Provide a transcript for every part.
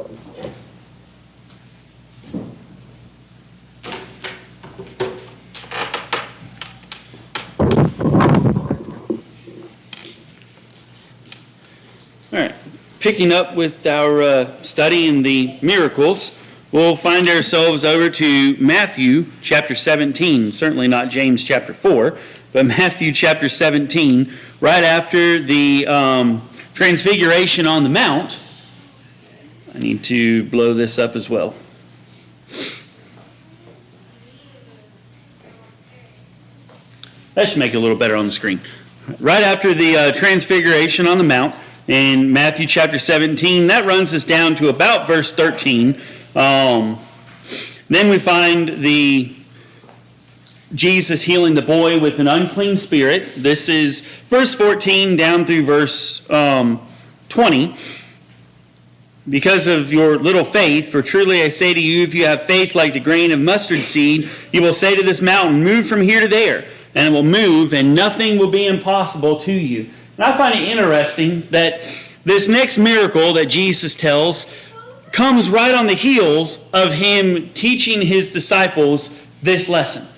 All right, picking up with our study in the miracles, we'll find ourselves over to Matthew chapter 17, certainly not James chapter 4, but Matthew chapter 17, right after the Transfiguration on the Mount. I need to blow this up as well. That should make it a little better on the screen. Right after the Transfiguration on the Mount, in Matthew chapter 17, that runs us down to about verse 13. Then we find Jesus healing the boy with an unclean spirit. This is verse 14 down through verse 20. Because of your little faith, for truly I say to you, if you have faith like the grain of mustard seed, you will say to this mountain, move from here to there, and it will move, and nothing will be impossible to you. And I find it interesting that this next miracle that Jesus tells comes right on the heels of him teaching his disciples this lesson.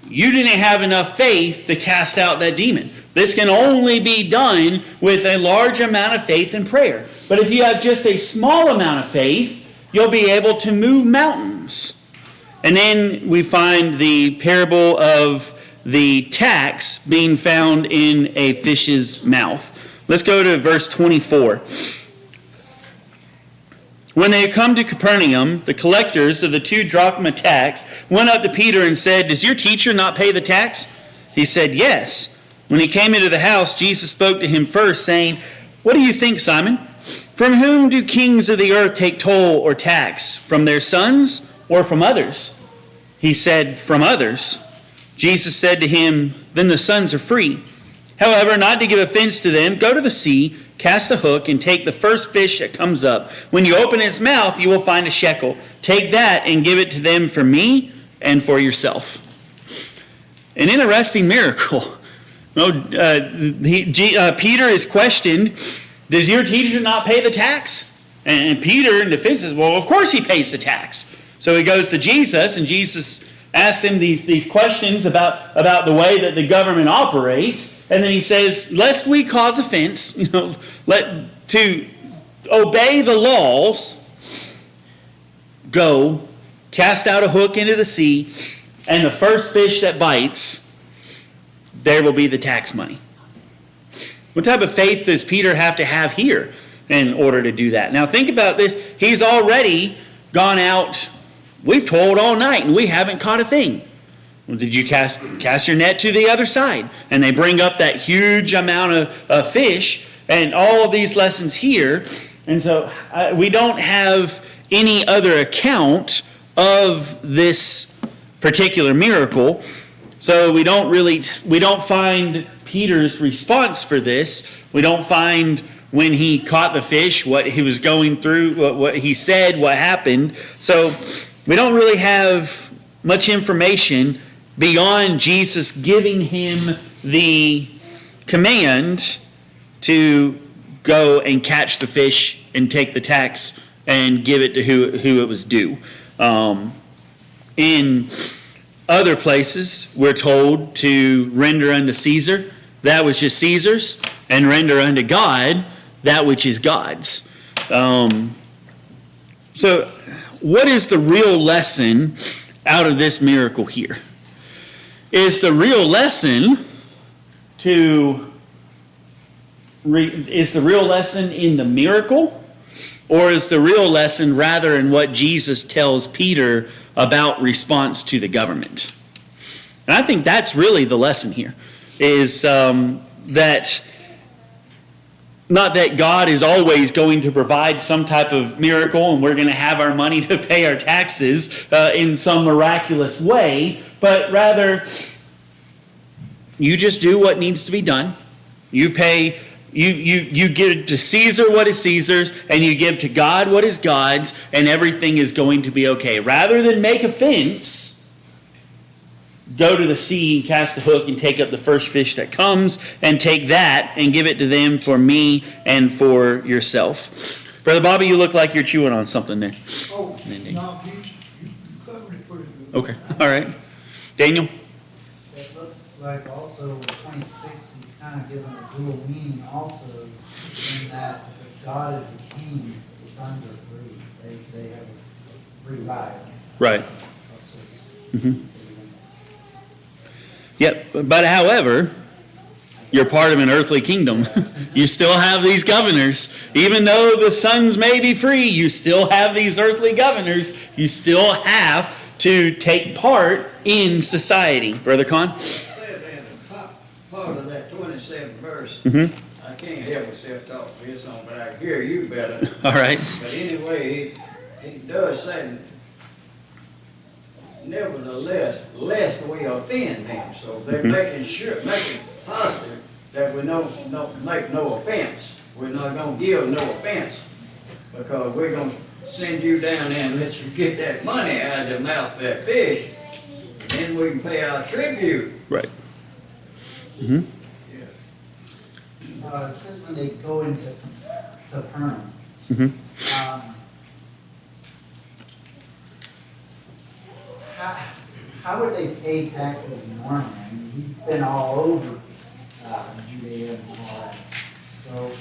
You didn't have enough faith to cast out that demon. This can only be done with a large amount of faith and prayer. But if you have just a small amount of faith, you'll be able to move mountains. And then we find the parable of the tax being found in a fish's mouth. Let's go to verse 24. When they had come to Capernaum, the collectors of the 2 drachma tax went up to Peter and said, does your teacher not pay the tax? He said, yes. When he came into the house, Jesus spoke to him first, saying, what do you think, Simon? From whom do kings of the earth take toll or tax? From their sons or from others? He said, from others. Jesus said to him, then the sons are free. However, not to give offense to them, go to the sea, cast a hook, and take the first fish that comes up. When you open its mouth, you will find a shekel. Take that and give it to them for me and for yourself. An interesting miracle. Peter is questioned, does your teacher not pay the tax? And Peter, in defense, says, well, of course he pays the tax. So he goes to Jesus, and Jesus asks him these questions about the way that the government operates. And then he says, lest we cause offense, to obey the laws, go, cast out a hook into the sea, and the first fish that bites, there will be the tax money. What type of faith does Peter have to have here in order to do that? Now think about this. He's already gone out. We've toiled all night and we haven't caught a thing. Well, did you cast your net to the other side? And they bring up that huge amount of fish and all of these lessons here. And so we don't have any other account of this particular miracle. So we don't find Peter's response for this. We don't find when he caught the fish, what he was going through, what he said, what happened. So we don't really have much information beyond Jesus giving him the command to go and catch the fish and take the tax and give it to who it was due. In other places, we're told to render unto Caesar that which is Caesar's, and render unto God that which is God's. So what is the real lesson out of this miracle here? Is the real lesson in the miracle, or is the real lesson rather in what Jesus tells Peter about response to the government? And I think that's really the lesson here, is that not that God is always going to provide some type of miracle and we're going to have our money to pay our taxes in some miraculous way, but rather you just do what needs to be done. You pay, you give to Caesar what is Caesar's, and you give to God what is God's, and everything is going to be okay. Rather than make a fence, go to the sea and cast the hook and take up the first fish that comes, and take that and give it to them for me and for yourself. Brother Bobby, you look like you're chewing on something there. Oh, Indeed. no, you covered it pretty good. Okay, all right. Daniel? It looks like also 26, he's kind of given a dual meaning also, in that if God is the king, the sons are free. They have a free ride. Right. Yep, but however, you're part of an earthly kingdom. You still have these governors. Even though the sons may be free, you still have these earthly governors. You still have to take part in society. Brother Con? It says in the top part of that 27th verse, I can't help myself talk this on, but I hear you better. All right. But anyway, he does say, nevertheless, lest we offend them. So they're making positive that we make no offense. We're not gonna give no offense, because we're gonna send you down there and let you get that money out of the mouth of that fish, and then we can pay our tribute. Right. It says when they go into Capernaum, how would they pay taxes normally? I mean, he's been all over Judea and all that. So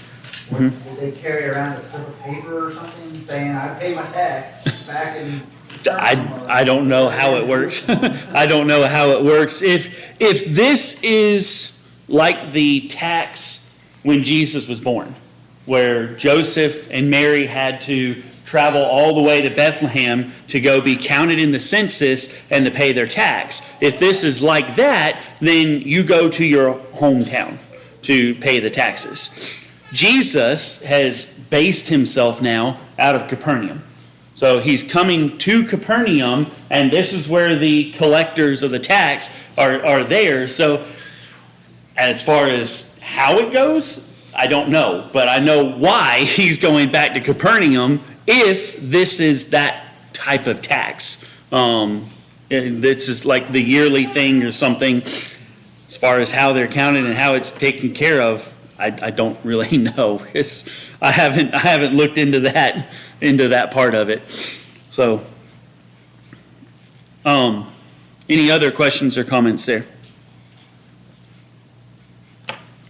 would they carry around a slip of paper or something saying, I pay my tax back in Capernaum? I don't know how it works. I don't know how it works. If this is like the tax when Jesus was born, where Joseph and Mary had to travel all the way to Bethlehem to go be counted in the census and to pay their tax. If this is like that, then you go to your hometown to pay the taxes. Jesus has based himself now out of Capernaum. So he's coming to Capernaum, and this is where the collectors of the tax are there. So as far as how it goes, I don't know. But I know why he's going back to Capernaum if this is that type of tax. And this is like the yearly thing or something. As far as how they're counted and how it's taken care of, I don't really know. I haven't looked into that part of it. So, any other questions or comments there?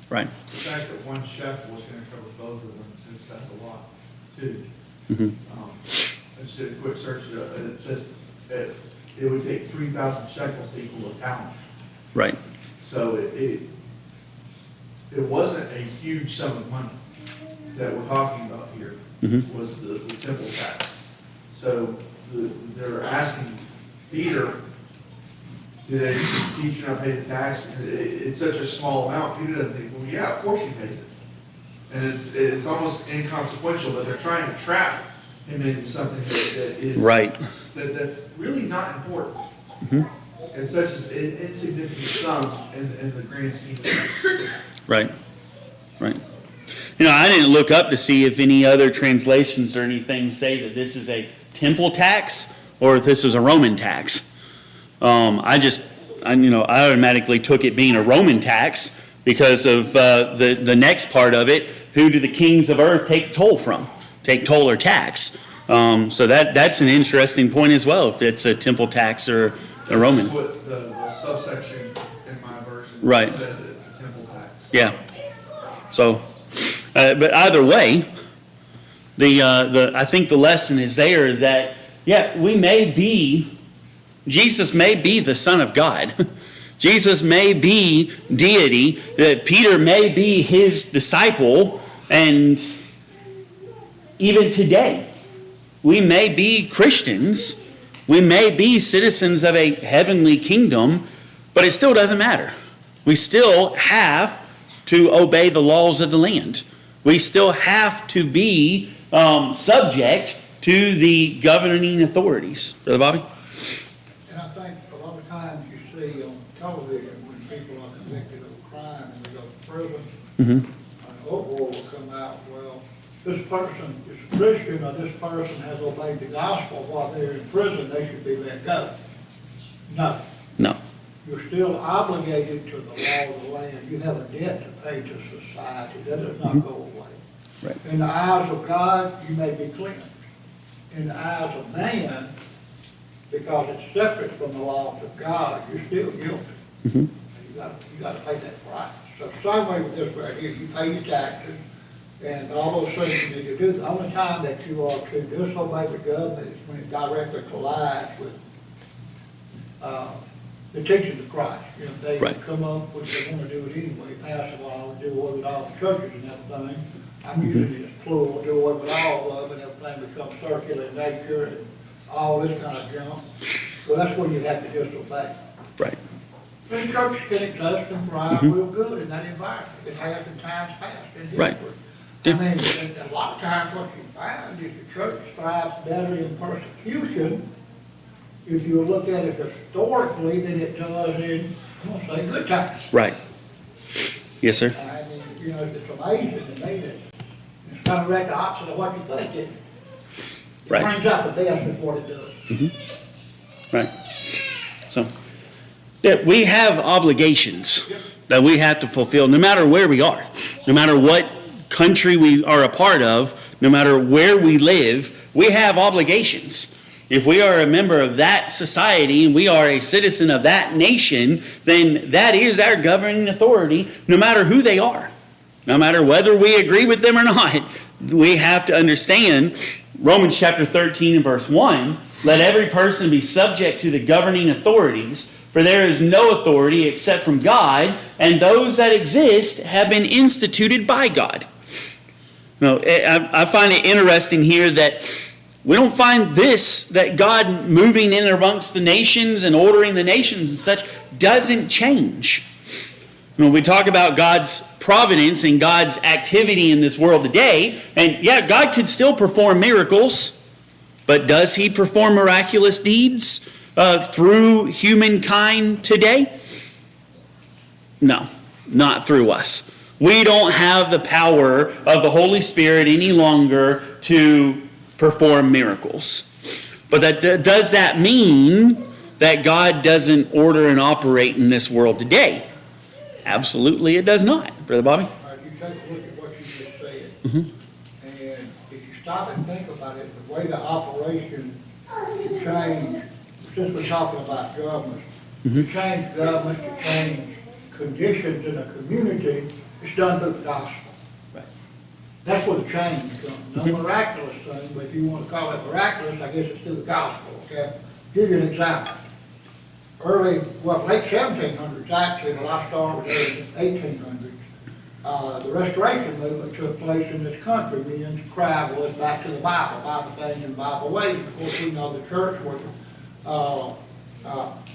Right. The fact that one shekel was gonna cover both of them, since that's a lot, too. I just did a quick search, and it says that it would take 3,000 shekels to equal a talent. Right. So it wasn't a huge sum of money that we're talking about here, was the temple tax. So they're asking Peter, do they teach you not pay the tax? It's such a small amount, Peter doesn't think, well, yeah, of course he pays it. And it's almost inconsequential, but they're trying to trap him into something that is Right. that's really not important. It's such an insignificant sum in the grand scheme of things. Right. Right. I didn't look up to see if any other translations or anything say that this is a temple tax or if this is a Roman tax. I automatically took it being a Roman tax because of the next part of it. Who do the kings of earth take toll from? Take toll or tax. So that's an interesting point as well, if it's a temple tax or a Roman. That's what the subsection in my version Right. says that it's a temple tax. Yeah. So, but either way, I think the lesson is there that, Jesus may be the Son of God. Jesus may be deity, that Peter may be his disciple, and even today, we may be Christians, we may be citizens of a heavenly kingdom, but it still doesn't matter. We still have to obey the laws of the land. We still have to be subject to the governing authorities. Brother Bobby? And I think a lot of times you see on television when people are convicted of a crime and they go to prison, an uproar will come out, well, this person is a Christian or this person has obeyed the gospel while they're in prison, they should be let go. No. No. You're still obligated to the law of the land. You have a debt to pay to society. That does not go away. Right. In the eyes of God, you may be cleansed. In the eyes of man, because it's separate from the laws of God, you're still guilty. Mhm. You gotta pay that price. So same way with this right here, you pay your taxes and all those things you need to do. The only time that you are to disobey the government is when it directly collides with, the teachings of Christ. You know, they Right. come up with, they wanna do it anyway, pass a law, do away with all the churches and everything. I'm using it as plural, do away with all of them, and everything becomes circular in nature and all this kind of junk. So that's when you have to disobey. Right. And churches can exist and thrive real good in that environment. It has in times past in Right. history. Yeah. I mean, and a lot of times what you find is the church thrives better in persecution, if you look at it historically, than it does in, I'm gonna say, good times. Right. Yes, sir. I mean, you know, it's amazing to me that it's kind of right the opposite of what you think. It Right. brings out the best before it does. Right. So, yeah, we have obligations that we have to fulfill no matter where we are, no matter what country we are a part of, no matter where we live, we have obligations. If we are a member of that society and we are a citizen of that nation, then that is our governing authority, no matter who they are. No matter whether we agree with them or not, we have to understand Romans chapter 13 and verse 1, let every person be subject to the governing authorities, for there is no authority except from God, and those that exist have been instituted by God. Now, I find it interesting here that we don't find this, that God moving in amongst the nations and ordering the nations and such, doesn't change. When we talk about God's providence and God's activity in this world today, and yeah, God could still perform miracles, but does He perform miraculous deeds through humankind today? No, not through us. We don't have the power of the Holy Spirit any longer to perform miracles. But does that mean that God doesn't order and operate in this world today? Absolutely it does not. Brother Bobby? All right, you take a look at what you just said. Mhm. And if you stop and think about it, the way the operation changed, since we're talking about government, to change government, to change conditions in a community, it's done through the gospel. Right. That's where the change comes. No miraculous thing, but if you want to call it miraculous, I guess it's through the gospel, okay? Give you an example. Late 1700s, actually, the last started there in the 1800s. The Restoration movement took place in this country. Millions of crowd was back to the Bible things and Bible ways. Of course, we know the church was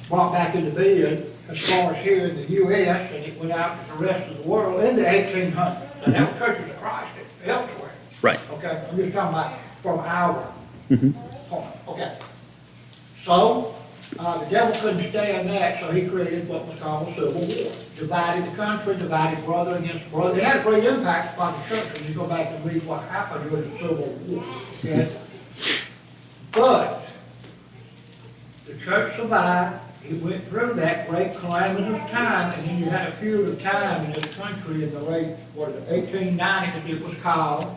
brought back into being as far as here in the U.S., and it went out to the rest of the world in the 1800s. And that was churches of Christ elsewhere. Right. Okay, I'm just talking about from our Mhm. point. Okay. So, the devil couldn't stand that, so he created what was called a civil war. Divided the country, divided brother against brother. It had a great impact upon the church when you go back and read what happened during the Civil War. Okay? But the church survived. It went through that great calamitous time, and then you had a period of time in this country in the late, 1890s, it was called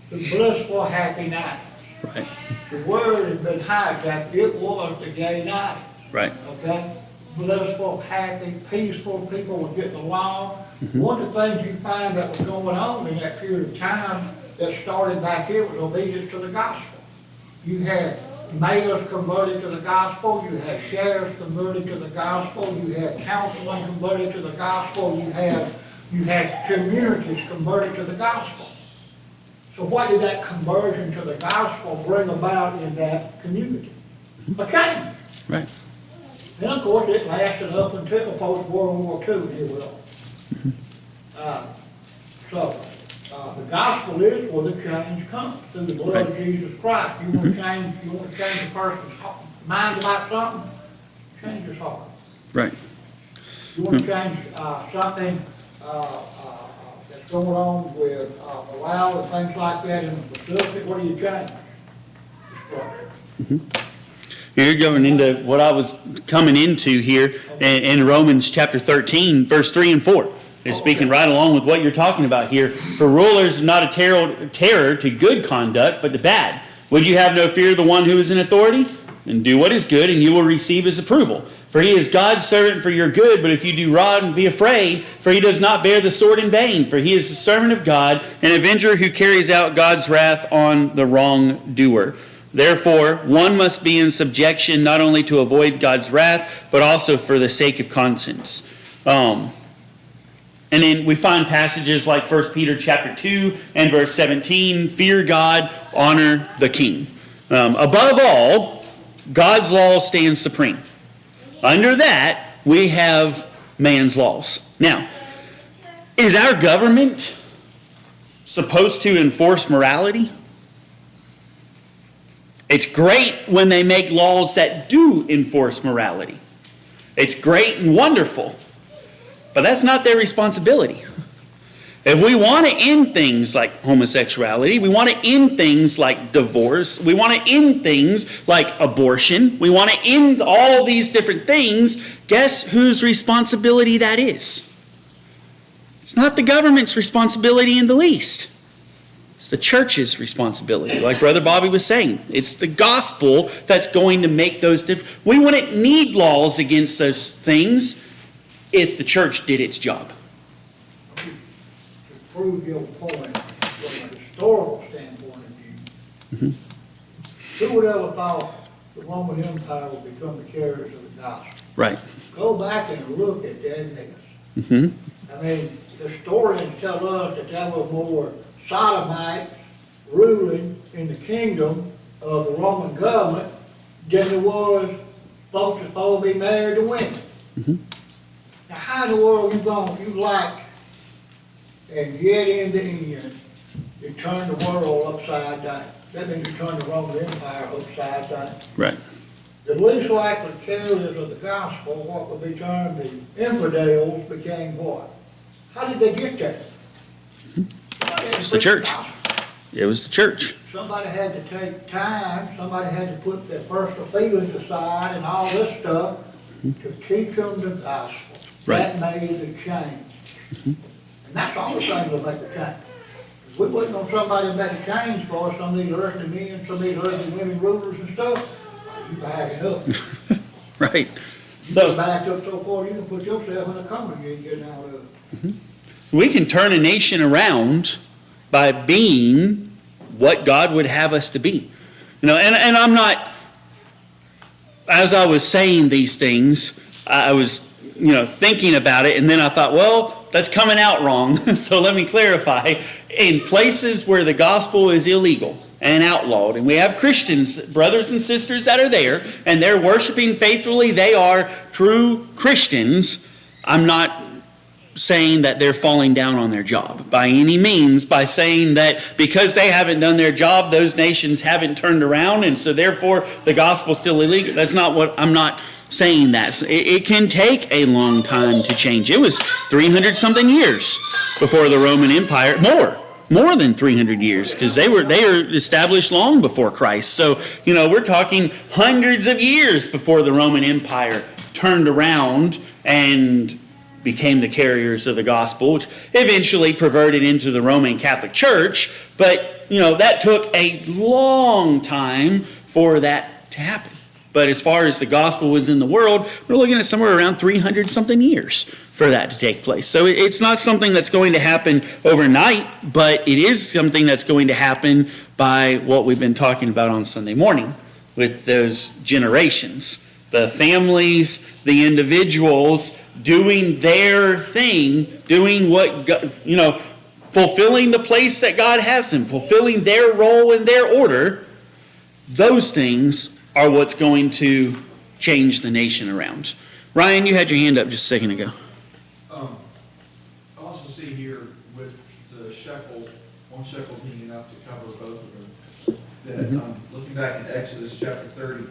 the blissful happy 90s. Right. The word has been hijacked. It was the gay night. Right. Okay? Blissful, happy, peaceful, people were getting along. One of the things you find that was going on in that period of time that started back here was obedience to the gospel. You had mayors converted to the gospel, you had sheriffs converted to the gospel, you had councilmen converted to the gospel, you had communities converted to the gospel. So what did that conversion to the gospel bring about in that community? A change. Right. Then, of course, it lasted up until post-World War II, if you will. The gospel is where the change comes, through the blood of Jesus Christ. You want to change a person's mind about something, change his heart. Right. You want to change something that's going on with morale and things like that in the facility, what do you change? The structure. You're going into what I was coming into here in Romans chapter 13, verse 3 and 4. They're speaking right along with what you're talking about here. For rulers, not a terror to good conduct, but to bad. Would you have no fear of the one who is in authority? And do what is good, and you will receive his approval. For he is God's servant for your good, but if you do wrong, be afraid, for he does not bear the sword in vain. For he is the servant of God, an avenger who carries out God's wrath on the wrongdoer. Therefore, one must be in subjection not only to avoid God's wrath, but also for the sake of conscience. And then we find passages like 1 Peter chapter 2 and verse 17, fear God, honor the king. Above all, God's law stands supreme. Under that, we have man's laws. Now, is our government supposed to enforce morality? It's great when they make laws that do enforce morality. It's great and wonderful, but that's not their responsibility. If we want to end things like homosexuality, we want to end things like divorce, we want to end things like abortion, we want to end all these different things, guess whose responsibility that is? It's not the government's responsibility in the least. It's the church's responsibility, like Brother Bobby was saying. It's the gospel that's going to make those different. We wouldn't need laws against those things if the church did its job. To prove your point from a historical standpoint of view, who would ever thought the Roman Empire would become the carriers of the gospel? Right. Go back and look at that mess. Mm-hmm. I mean, historians tell us that there were more sodomites ruling in the kingdom of the Roman government than there was folks supposed to be married to women. Mm-hmm. Now, how in the world you like, and yet in the end, you turn the world upside down? That means you turn the Roman Empire upside down. Right. The least likely carriers of the gospel, what would be termed the infidels, became what? How did they get there? It's the church. It was the church. Somebody had to take time, somebody had to put their personal feelings aside and all this stuff to teach them the gospel. Right. That made the change. And that's the only thing that'll make the change. If we waiting on somebody to make a change for us, some of these earthly men, some of these earthly women rulers and stuff, you backing up. Right. You So get backed up so far, you can put yourself in a coma you ain't getting out of. we can turn a nation around by being what God would have us to be. You know, and I'm not, as I was saying these things, I was, thinking about it, and then I thought, well, that's coming out wrong. So let me clarify. In places where the gospel is illegal and outlawed, and we have Christians, brothers and sisters that are there, and they're worshiping faithfully, they are true Christians, I'm not saying that they're falling down on their job by any means, by saying that because they haven't done their job, those nations haven't turned around, and so therefore the gospel's still illegal. That's not what, I'm not saying that. So it can take a long time to change. It was 300 something years before the Roman Empire, more than 300 years, because they were established long before Christ. So, we're talking hundreds of years before the Roman Empire turned around and became the carriers of the gospel, which eventually perverted into the Roman Catholic Church. But, that took a long time for that to happen. But as far as the gospel was in the world, we're looking at somewhere around 300 something years for that to take place. So it's not something that's going to happen overnight, but it is something that's going to happen by what we've been talking about on Sunday morning with those generations. The families, the individuals doing their thing, doing what, fulfilling the place that God has them, fulfilling their role in their order. Those things are what's going to change the nation around. Ryan, you had your hand up just a second ago. I also see here with the shekel, one shekel being enough to cover both of them, that looking back in Exodus chapter 30,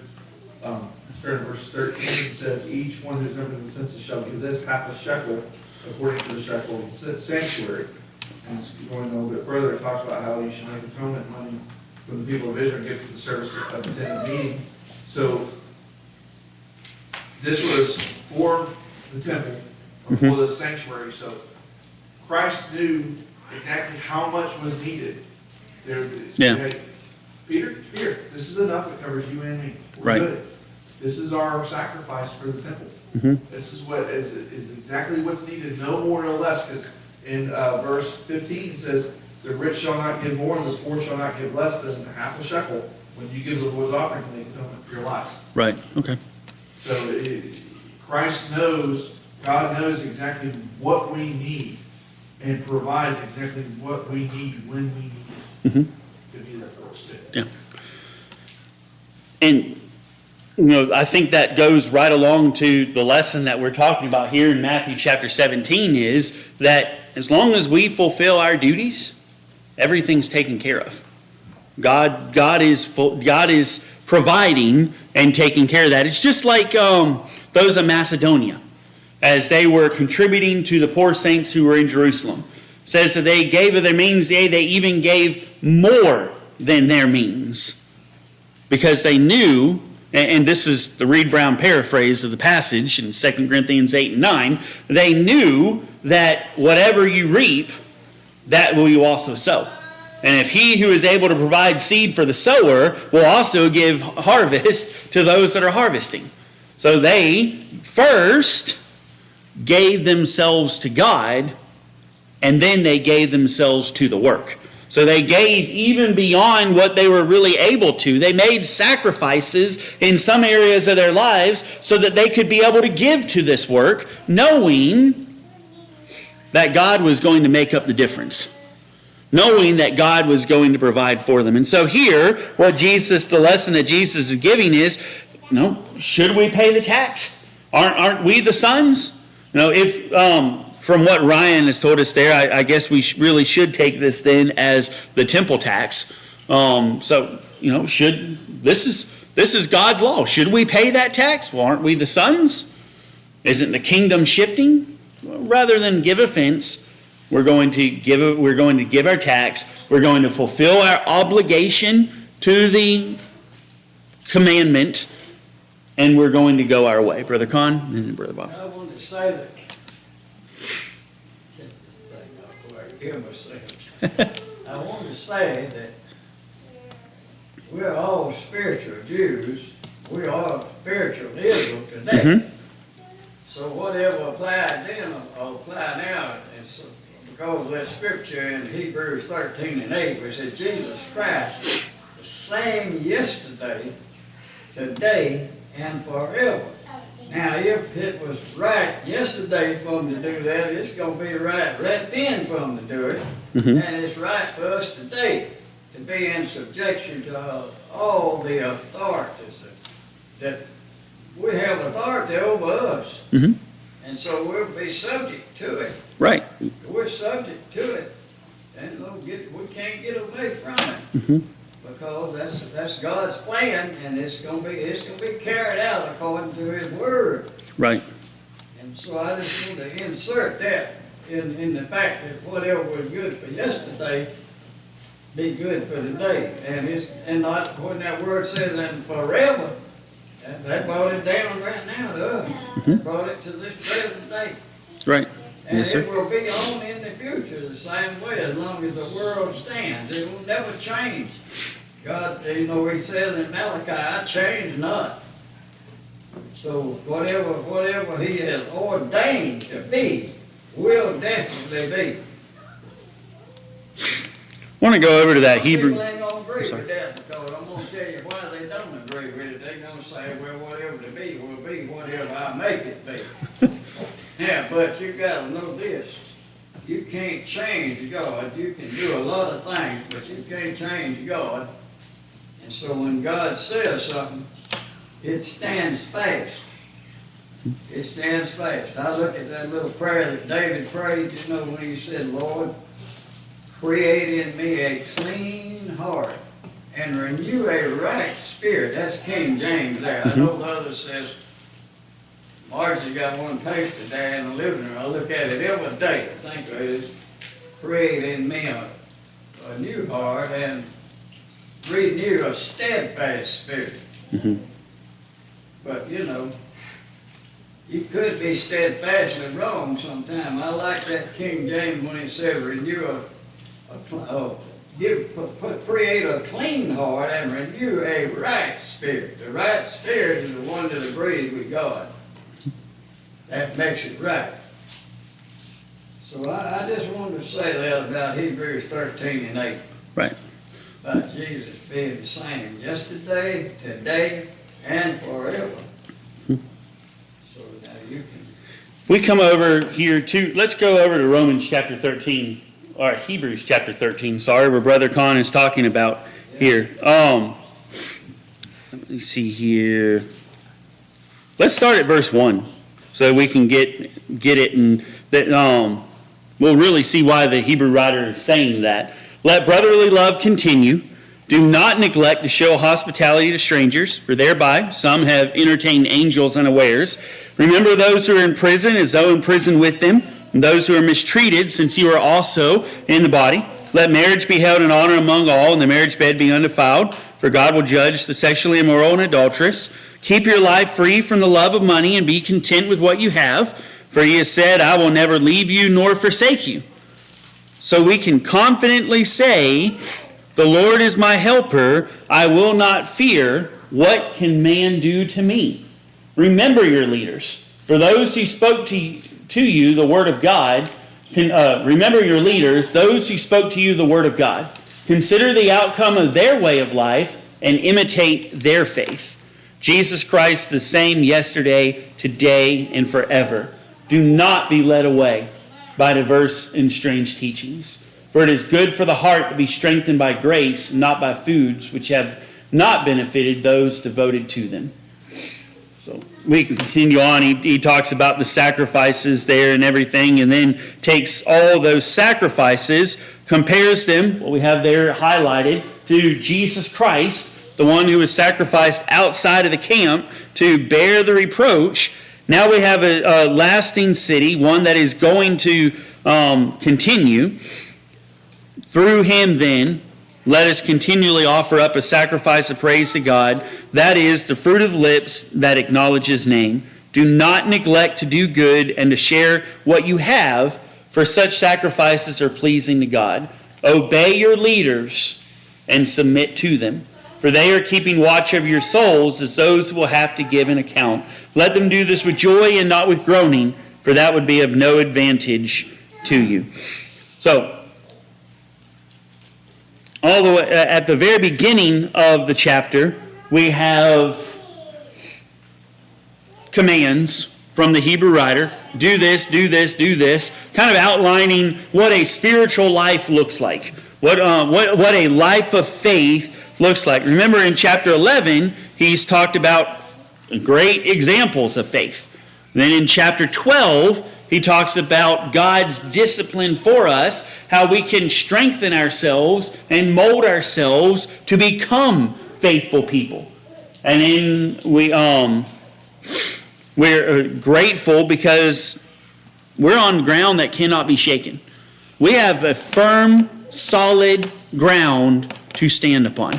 starting verse 13, it says, each one who's numbered in the census shall give this half a shekel according to the shekel of the sanctuary. And it's going a little bit further, it talks about how you should make atonement money from the people of Israel and give it to the service of the tent of meeting. So this was for the temple, or for the sanctuary. So Christ knew exactly how much was needed. Yeah. Hey, Peter, here, this is enough that covers you and me. We're Right. good. This is our sacrifice for the temple. Mhm. This is what is exactly what's needed, no more, no less, because in verse 15 says, the rich shall not give more, and the poor shall not give less than half a shekel when you give the Lord's offering to make atonement for your lives. Right, okay. So Christ knows, God knows exactly what we need and provides exactly what we need when we need it Mhm. to be there for us. Yeah. And, I think that goes right along to the lesson that we're talking about here in Matthew chapter 17 is that as long as we fulfill our duties, everything's taken care of. God is providing and taking care of that. It's just like those of Macedonia, as they were contributing to the poor saints who were in Jerusalem. It says that they gave of their means, yea, they even gave more than their means. Because they knew, and this is the Reed Brown paraphrase of the passage in 2 Corinthians 8 and 9, they knew that whatever you reap, that will you also sow. And if he who is able to provide seed for the sower will also give harvest to those that are harvesting. So they first gave themselves to God, and then they gave themselves to the work. So they gave even beyond what they were really able to. They made sacrifices in some areas of their lives so that they could be able to give to this work, knowing that God was going to make up the difference. Knowing that God was going to provide for them. And so here, the lesson that Jesus is giving is, should we pay the tax? Aren't we the sons? If from what Ryan has told us there, I guess we really should take this then as the temple tax. This is God's law. Should we pay that tax? Well, aren't we the sons? Isn't the kingdom shifting? Well, rather than give offense, we're going to give our tax. We're going to fulfill our obligation to the commandment, and we're going to go our way. Brother Con and then Brother Bob. I wanted to say that. I wanted to say that we're all spiritual Jews. We are spiritual Israel today. Mm-hmm. So whatever applied then will apply now. It's because of that scripture in Hebrews 13 and 8, where it says Jesus Christ, the same yesterday, today, and forever. Now, if it was right yesterday for them to do that, it's going to be right then for them to do it. Mm-hmm. And it's right for us today to be in subjection to all the authorities that we have authority over us. Mm-hmm. And so we'll be subject to it. Right. We're subject to it. And we can't get away from it. Mm-hmm. Because that's God's plan, and it's gonna be carried out according to His word. Right. And so I just want to insert that in the fact that whatever was good for yesterday, be good for today. And not when that word says and forever, that brought it down right now to us. Mm-hmm. Brought it to this present day. Right. And Yes, sir. it will be on in the future the same way as long as the world stands. It will never change. God, He says in Malachi, I change not. So whatever He has ordained to be, will definitely be. I want to go over to that Hebrew. People ain't gonna agree sorry. with that because I'm gonna tell you why they don't agree with it. They gonna say, well, whatever to be will be whatever I make it be. Yeah, but you gotta know this. You can't change God. You can do a lot of things, but you can't change God. And so when God says something, it stands fast. It stands fast. I look at that little prayer that David prayed, when he said, Lord, create in me a clean heart and renew a right spirit. That's King James there. I know the other says, Margie's got one pasted there in the living room. I look at it every day. I think it is create in me a new heart and renew a steadfast spirit. Mm-hmm. But You could be steadfastly wrong sometime. I like that King James when it says renew create a clean heart and renew a right spirit. The right spirit is the one that agrees with God. That makes it right. So I just wanted to say that about Hebrews 13 and 8. Right. About Jesus being the same yesterday, today, and forever. So now you can. We come over here to, let's go over to Romans chapter 13, or Hebrews chapter 13, sorry, where Brother Con is talking about here. Let me see here. Let's start at verse 1 so we can get it, and that we'll really see why the Hebrew writer is saying that. Let brotherly love continue. Do not neglect to show hospitality to strangers, for thereby some have entertained angels unawares. Remember those who are in prison as though in prison with them, and those who are mistreated, since you are also in the body. Let marriage be held in honor among all, and the marriage bed be undefiled, for God will judge the sexually immoral and adulterous. Keep your life free from the love of money, and be content with what you have, for he has said, I will never leave you nor forsake you. So we can confidently say, the Lord is my helper, I will not fear. What can man do to me? Remember your leaders. For those who spoke to you the word of God, remember your leaders, those who spoke to you the word of God. Consider the outcome of their way of life and imitate their faith. Jesus Christ the same yesterday, today, and forever. Do not be led away by diverse and strange teachings. For it is good for the heart to be strengthened by grace, not by foods which have not benefited those devoted to them. So we continue on. He talks about the sacrifices there and everything, and then takes all those sacrifices, compares them, what we have there highlighted, to Jesus Christ, the one who was sacrificed outside of the camp to bear the reproach. Now we have a lasting city, one that is going to continue. Through him, then, let us continually offer up a sacrifice of praise to God, that is, the fruit of lips that acknowledge his name. Do not neglect to do good and to share what you have, for such sacrifices are pleasing to God. Obey your leaders and submit to them, for they are keeping watch over your souls as those who will have to give an account. Let them do this with joy and not with groaning, for that would be of no advantage to you. So, all the way at the very beginning of the chapter, we have commands from the Hebrew writer. Do this, do this, do this. Kind of outlining what a spiritual life looks like. What a life of faith looks like. Remember in chapter 11, he's talked about great examples of faith. Then in chapter 12, he talks about God's discipline for us, how we can strengthen ourselves and mold ourselves to become faithful people. And then we're grateful because we're on ground that cannot be shaken. We have a firm, solid ground to stand upon.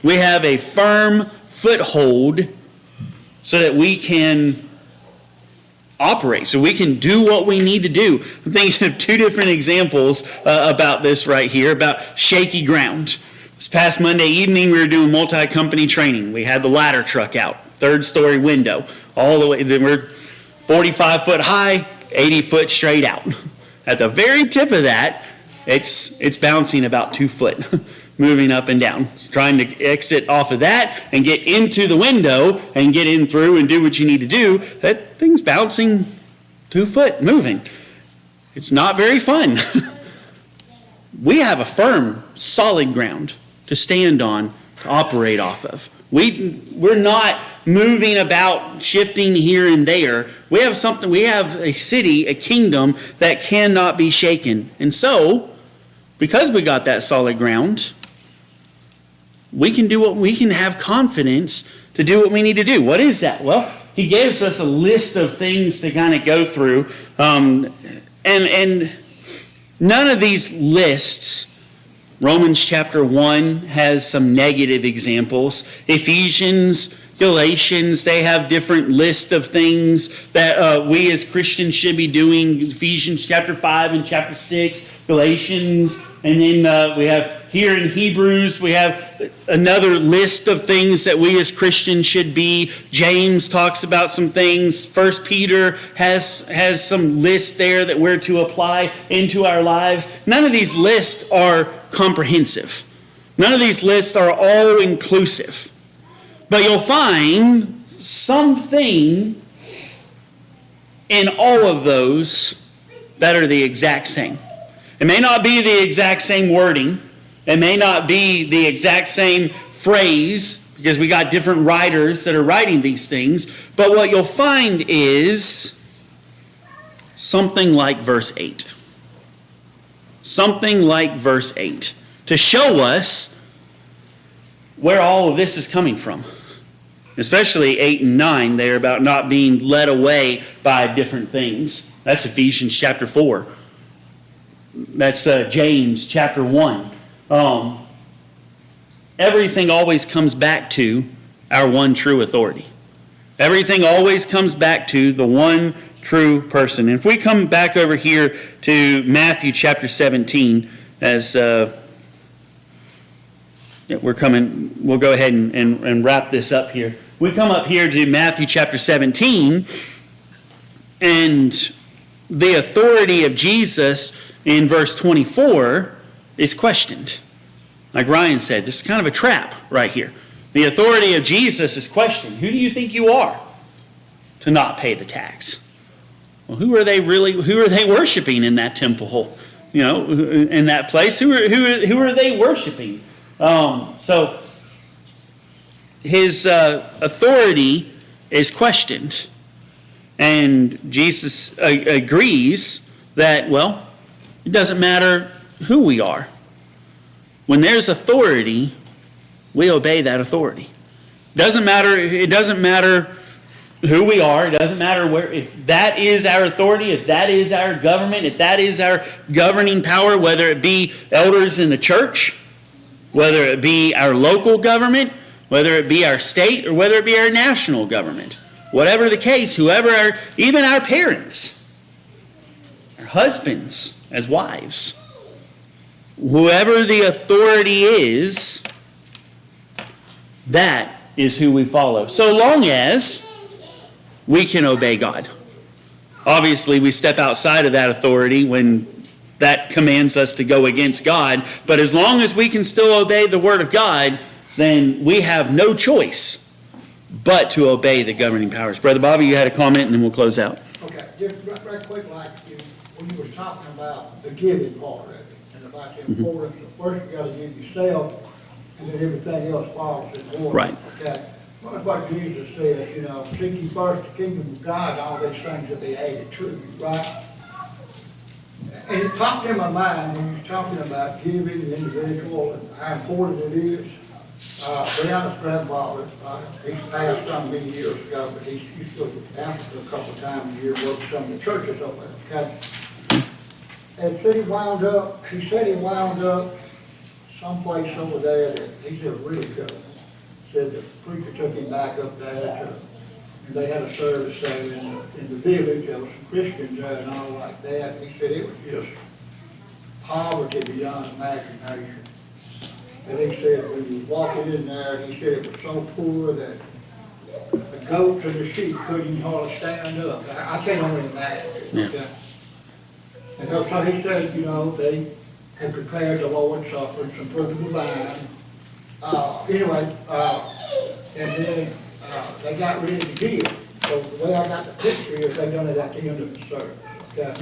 We have a firm foothold so that we can operate, so we can do what we need to do. I'm thinking of two different examples about this right here, about shaky ground. This past Monday evening, we were doing multi-company training. We had the ladder truck out, 3rd-story window, all the way. We're 45 foot high, 80 foot straight out. At the very tip of that, it's bouncing about 2 foot, moving up and down. Trying to exit off of that and get into the window and get in through and do what you need to do. That thing's bouncing 2 foot, moving. It's not very fun. We have a firm, solid ground to stand on, to operate off of. We're not moving about, shifting here and there. We have something, we have a city, a kingdom that cannot be shaken. And so, because we got that solid ground, we can have confidence to do what we need to do. What is that? Well, he gives us a list of things to kind of go through. And none of these lists, Romans chapter 1 has some negative examples. Ephesians Galatians, they have different list of things that we as Christians should be doing. Ephesians chapter 5 and chapter 6, Galatians, and then we have here in Hebrews, we have another list of things that we as Christians should be. James talks about some things. 1 Peter has some lists there that we're to apply into our lives. None of these lists are comprehensive. None of these lists are all inclusive. But you'll find something in all of those that are the exact same. It may not be the exact same wording. It may not be the exact same phrase, because we got different writers that are writing these things. But what you'll find is something like verse 8. Something like verse 8. To show us where all of this is coming from. Especially 8 and 9, they're about not being led away by different things. That's Ephesians chapter 4. That's James chapter 1. Everything always comes back to our one true authority. Everything always comes back to the one true person. And if we come back over here to Matthew chapter 17, as we'll go ahead and wrap this up here. We come up here to Matthew chapter 17, and the authority of Jesus in verse 24 is questioned. Like Ryan said, this is kind of a trap right here. The authority of Jesus is questioned. Who do you think you are to not pay the tax? Well, who are they worshiping in that temple? You know, in that place? Who are they worshiping? So his authority is questioned. And Jesus agrees that, well, it doesn't matter who we are. When there's authority, we obey that authority. It doesn't matter who we are. It doesn't matter where. If that is our authority, if that is our government, if that is our governing power, whether it be elders in the church, whether it be our local government, whether it be our state, or whether it be our national government. Whatever the case, even our parents, our husbands as wives, whoever the authority is, that is who we follow. So long as we can obey God. Obviously, we step outside of that authority when that commands us to go against God. But as long as we can still obey the Word of God, then we have no choice but to obey the governing powers. Brother Bobby, you had a comment, and then we'll close out. Okay, just right quick, like when you were talking about the giving part of it, and about the importance of first you gotta give yourself, and then everything else follows in order. Right. Okay, well, that's what Jesus said, seek ye first the kingdom of God, and all these things will be added to you, right? And it popped in my mind when you're talking about giving the individual and how important it is. Brianna's grandfather, he passed on many years ago, but he used to go to Africa a couple of times a year, work some of the churches over there, okay? And said he said he wound up someplace over there that he did really good. Said the preacher took him back up there and they had a service there in the village. There was some Christians there and all like that. And he said it was just poverty beyond imagination. And he said when you walk in there, he said it was so poor that the goats and the sheep couldn't even hardly stand up. I can't only imagine. Okay? And so he said, they had prepared the Lord's Supper and some fruit of the vine. And then they got ready to give. So the way I got the picture is they done it at the end of the service. Okay?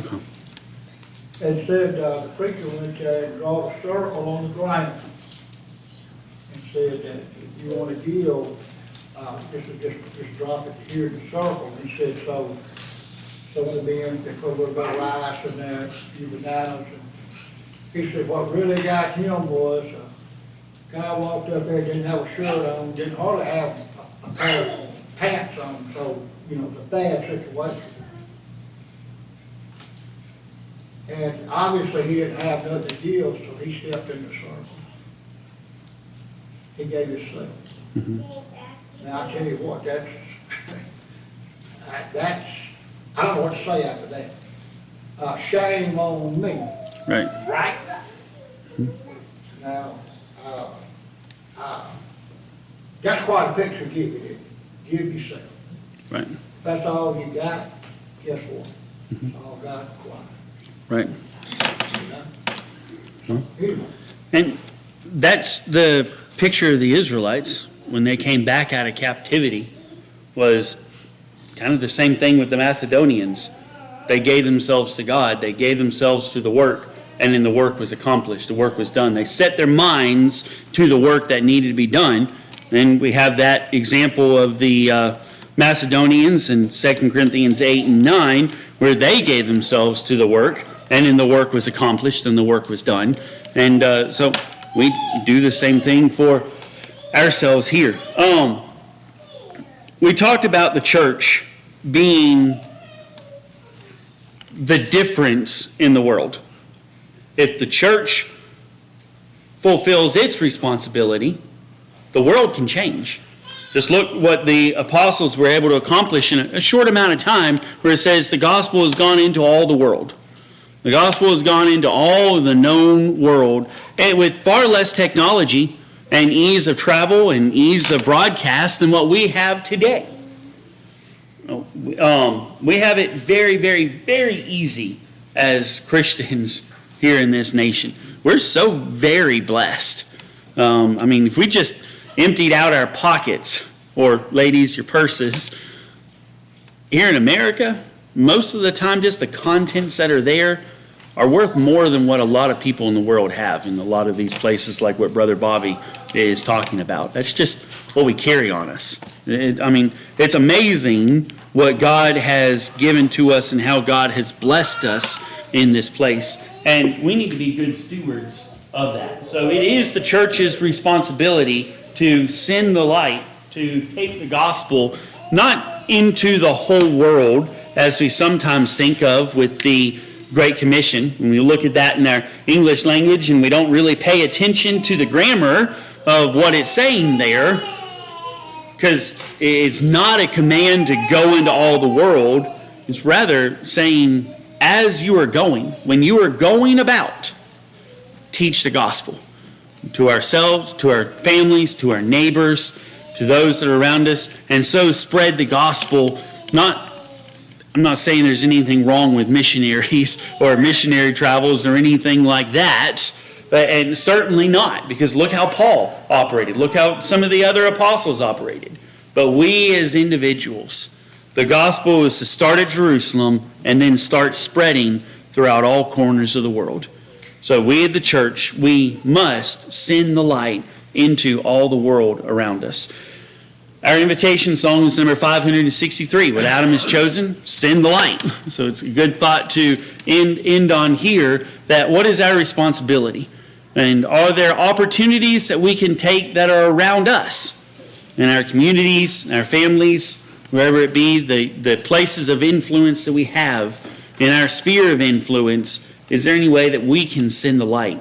And said the preacher went there and draw a circle on the ground and said that if you want to give, just drop it here in the circle. And he said so. Some of the men, they put a little bit of rice in there, a few bananas. And he said what really got him was a guy walked up there, didn't have a shirt on, didn't hardly have a pair of pants on, so, it's a bad situation. And obviously he didn't have nothing to give, so he stepped in the circle. He gave himself. Now, I tell you what, that's, I don't know what to say after that. Shame on me, Right. right? Now, that's quite a picture to give you, give yourself. Right. If that's all you got, guess what? It's all God requires. Right. Anyway, And that's the picture of the Israelites when they came back out of captivity, was kind of the same thing with the Macedonians. They gave themselves to God. They gave themselves to the work, and then the work was accomplished. The work was done. They set their minds to the work that needed to be done. And we have that example of the Macedonians in 2 Corinthians 8 and 9, where they gave themselves to the work, and then the work was accomplished and the work was done. And so we do the same thing for ourselves here. We talked about the church being the difference in the world. If the church fulfills its responsibility, the world can change. Just look what the apostles were able to accomplish in a short amount of time, where it says the gospel has gone into all the world. The gospel has gone into all of the known world, and with far less technology and ease of travel and ease of broadcast than what we have today. We have it very, very, very easy as Christians here in this nation. We're so very blessed. If we just emptied out our pockets, or ladies, your purses, here in America, most of the time just the contents that are there are worth more than what a lot of people in the world have in a lot of these places, like what Brother Bobby is talking about. That's just what we carry on us. It's amazing what God has given to us and how God has blessed us in this place. And we need to be good stewards of that. So it is the church's responsibility to send the light, to take the gospel, not into the whole world, as we sometimes think of with the Great Commission. When we look at that in our English language and we don't really pay attention to the grammar of what it's saying there, because it's not a command to go into all the world. It's rather saying, as you are going, when you are going about, teach the gospel to ourselves, to our families, to our neighbors, to those that are around us, and so spread the gospel. I'm not saying there's anything wrong with missionaries or missionary travels or anything like that, and certainly not, because look how Paul operated. Look how some of the other apostles operated. But we as individuals, the gospel is to start at Jerusalem and then start spreading throughout all corners of the world. So we at the church, we must send the light into all the world around us. Our invitation song is number 563. What Adam has chosen, send the light. So it's a good thought to end on here, that what is our responsibility? And are there opportunities that we can take that are around us? In our communities, in our families, wherever it be, the places of influence that we have, in our sphere of influence, is there any way that we can send the light